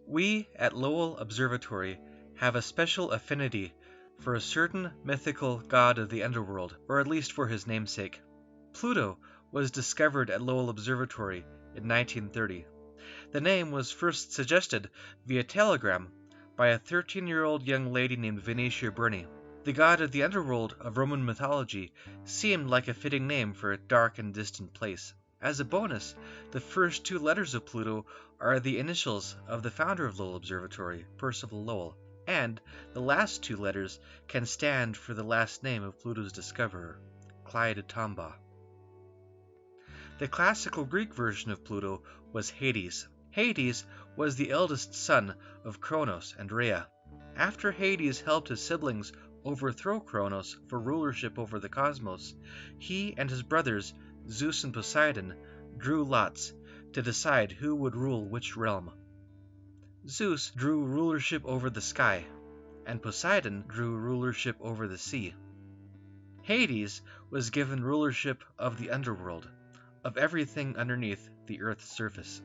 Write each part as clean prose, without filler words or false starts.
We at Lowell Observatory have a special affinity for a certain mythical god of the underworld, or at least for his namesake. Pluto was discovered at Lowell Observatory in 1930. The name was first suggested via telegram by a 13-year-old young lady named Venetia Burney. The god of the underworld of Roman mythology seemed like a fitting name for a dark and distant place. As a bonus, the first two letters of Pluto are the initials of the founder of Lowell Observatory, Percival Lowell, and the last two letters can stand for the last name of Pluto's discoverer, Clyde Tombaugh. The classical Greek version of Pluto was Hades. Hades was the eldest son of Kronos and Rhea. After Hades helped his siblings overthrow Kronos for rulership over the cosmos, he and his brothers Zeus and Poseidon drew lots to decide who would rule which realm. Zeus drew rulership over the sky, and Poseidon drew rulership over the sea. Hades was given rulership of the underworld, of everything underneath the earth's surface.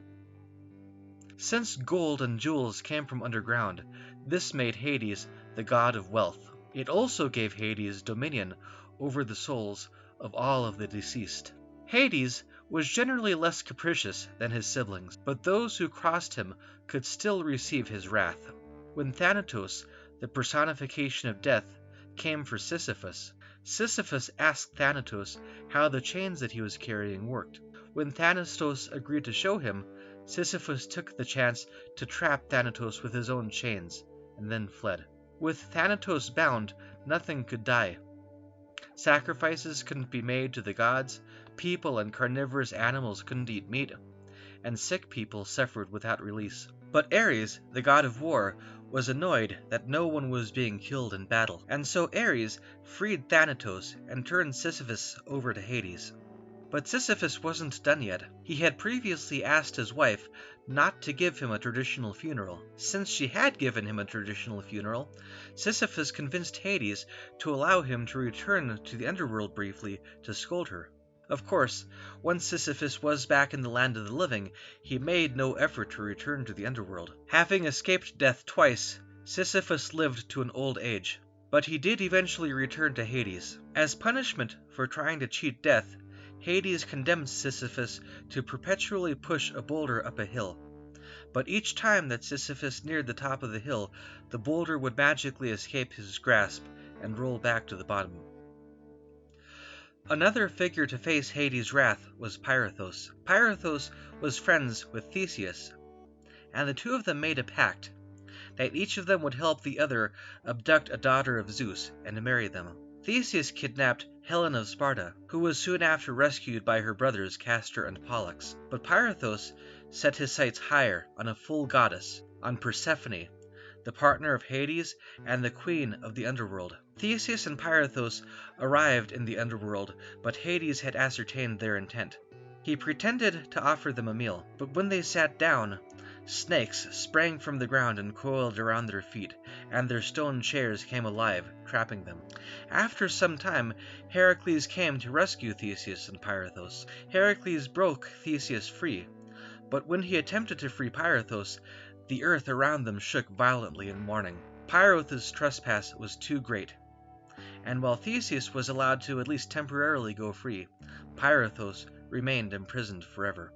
Since gold and jewels came from underground, this made Hades the god of wealth. It also gave Hades dominion over the souls of all of the deceased. Hades was generally less capricious than his siblings, but those who crossed him could still receive his wrath. When Thanatos, the personification of death, came for Sisyphus, Sisyphus asked Thanatos how the chains that he was carrying worked. When Thanatos agreed to show him, Sisyphus took the chance to trap Thanatos with his own chains, and then fled. With Thanatos bound, nothing could die. Sacrifices couldn't be made to the gods, people and carnivorous animals couldn't eat meat, and sick people suffered without release. But Ares, the god of war, was annoyed that no one was being killed in battle, and so Ares freed Thanatos and turned Sisyphus over to Hades. But Sisyphus wasn't done yet. He had previously asked his wife not to give him a traditional funeral. Since she had given him a traditional funeral, Sisyphus convinced Hades to allow him to return to the underworld briefly to scold her. Of course, once Sisyphus was back in the land of the living, he made no effort to return to the underworld. Having escaped death twice, Sisyphus lived to an old age. But he did eventually return to Hades. As punishment for trying to cheat death, Hades condemned Sisyphus to perpetually push a boulder up a hill. But each time that Sisyphus neared the top of the hill, the boulder would magically escape his grasp and roll back to the bottom. Another figure to face Hades' wrath was Pirithous. Pirithous was friends with Theseus, and the two of them made a pact that each of them would help the other abduct a daughter of Zeus and marry them. Theseus kidnapped Helen of Sparta, who was soon after rescued by her brothers Castor and Pollux. But Pirithous set his sights higher on a full goddess, on Persephone, the partner of Hades and the queen of the underworld. Theseus and Pirithous arrived in the underworld, but Hades had ascertained their intent. He pretended to offer them a meal, but when they sat down, snakes sprang from the ground and coiled around their feet, and their stone chairs came alive, trapping them. After some time, Heracles came to rescue Theseus and Pirithous. Heracles broke Theseus free, but when he attempted to free Pirithous, the earth around them shook violently in mourning. Pirithous' trespass was too great, and while Theseus was allowed to at least temporarily go free, Pirithous remained imprisoned forever.